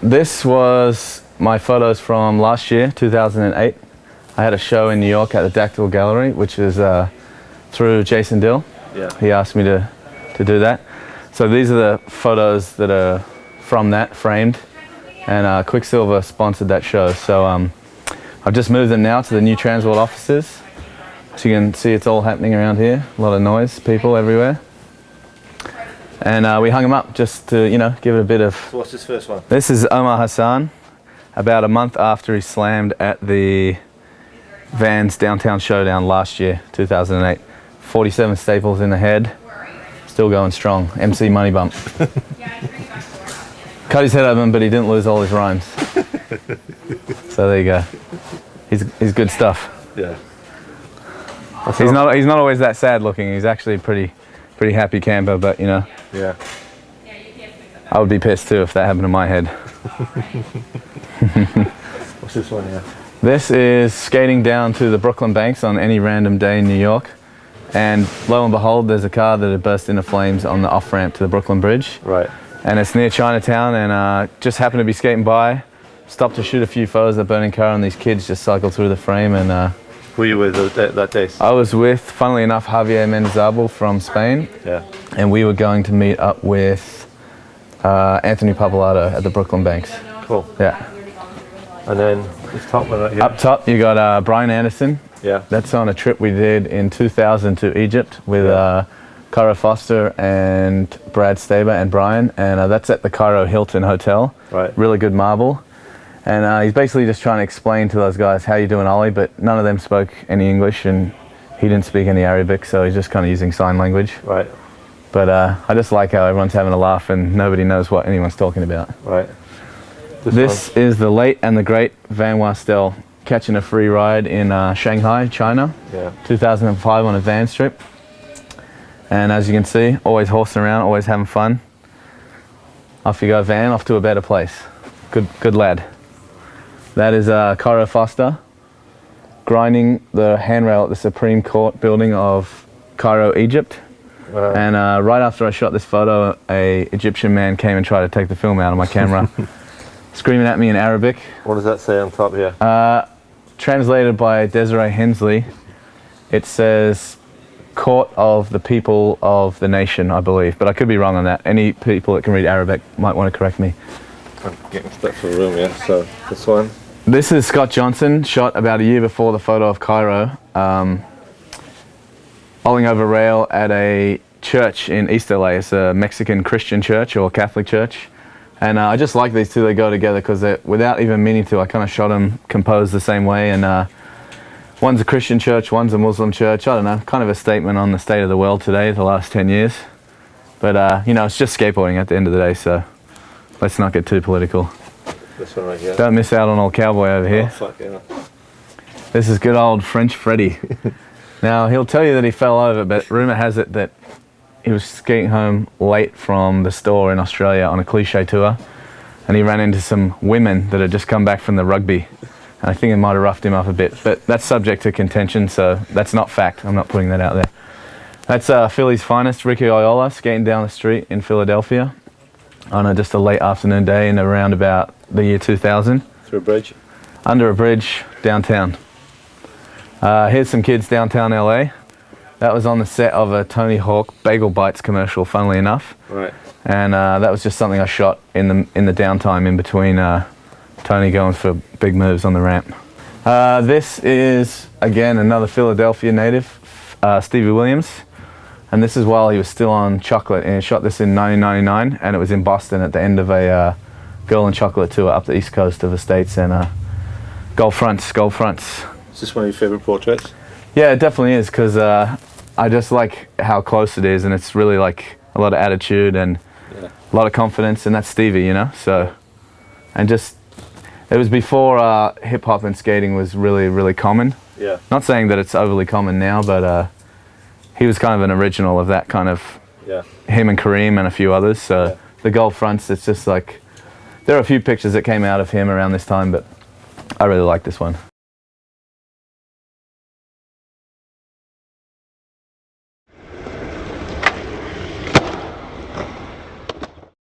This was my photos from last year, 2008. I had a show in New York at the Dactyl Gallery, which is through Jason Dill. Yeah. He asked me to do that. So these are the photos that are from that, framed. And Quicksilver sponsored that show. So I've just moved them now to the new TransWorld offices. So you can see it's all happening around here. A lot of noise, people everywhere. And we hung them up just to, you know, give it a bit of... So what's this first one? This is Omar Hassan, about a month after he slammed at the Vans Downtown Showdown last year, 2008. 47 staples in the head, still going strong. MC Money Bump. Cut his head open, but he didn't lose all his rhymes. So there you go. He's good stuff. Yeah. He's not always that sad looking. He's actually pretty happy camper, but you know. Yeah. I would be pissed too if that happened to my head. What's this one here? This is skating down to the Brooklyn Banks on any random day in New York. And lo and behold, there's a car that had burst into flames on the off-ramp to the Brooklyn Bridge. Right. And it's near Chinatown, and just happened to be skating by, stopped to shoot a few photos of the burning car, and these kids just cycled through the frame. And who were you with that day? I was with, funnily enough, Javier Mendizabal from Spain. Yeah. And we were going to meet up with Anthony Pappalardo at the Brooklyn Banks. Cool. Yeah. And then this top one right here. Up top, you got Brian Anderson. Yeah. That's on a trip we did in 2000 to Egypt with Cairo Foster and Brad Staber and Brian. And that's at the Cairo Hilton Hotel. Right. Really Really good marble. And he's basically just trying to explain to those guys how you do an ollie, but none of them spoke any English and he didn't speak any Arabic, so he's just kind of using sign language. Right. But I just like how everyone's having a laugh and nobody knows what anyone's talking about. Right. This is the late and the great Van Wastel catching a free ride in Shanghai, China. Yeah. 2005 on a van trip. And as you can see, always horsing around, always having fun. Off you go, Van, off to a better place. Good lad. That is Cairo Foster grinding the handrail at the Supreme Court building of Cairo, Egypt. Wow. And right after I shot this photo, a Egyptian man came and tried to take the film out of my camera, screaming at me in Arabic. What does that say on top here? Translated by Desiree Hensley, it says Court of the People of the Nation, I believe, but I could be wrong on that. Any people that can read Arabic might want to correct me. I'm getting stuck for a room, yeah. So this one. This is Scott Johnson, shot about a year before the photo of Cairo, bowling over rail at a church in East LA. It's a Mexican Christian church or Catholic church. And I just like these two, they go together because without even meaning to, I kind of shot them composed the same way. And one's a Christian church, one's a Muslim church. I don't know, kind of a statement on the state of the world today, the last 10 years. But, you know, it's just skateboarding at the end of the day, so let's not get too political. This one right here. Don't miss out on old cowboy over here. Oh, fuck yeah. This is good old French Freddy. Now, he'll tell you that he fell over, but rumor has it that he was skating home late from the store in Australia on a cliche tour, and he ran into some women that had just come back from the rugby. And I think it might have roughed him up a bit, but that's subject to contention, so that's not fact. I'm not putting that out there. That's Philly's finest, Ricky Oyola, skating down the street in Philadelphia on just a late afternoon day in around about the year 2000. Through a bridge? Under a bridge, downtown. Here's some kids downtown LA. That was on the set of a Tony Hawk Bagel Bites commercial, funnily enough. Right. And that was just something I shot in the downtime in between Tony going for big moves on the ramp. This is, again, another Philadelphia native, Stevie Williams. And this is while he was still on Chocolate, and he shot this in 1999, and it was in Boston at the end of a Girl and Chocolate tour up the east coast of the States, and gold fronts. Is this one of your favorite portraits? Yeah, it definitely is, because I just like how close it is, and it's really like a lot of attitude and a lot of confidence, and that's Stevie, you know. So, and just it was before hip hop and skating was really common. Yeah. Not saying that it's overly common now, but he was kind of an original of that kind of. Yeah. Him and Kareem and a few others. So the gold fronts, it's just like there are a few pictures that came out of him around this time, but I really like this one.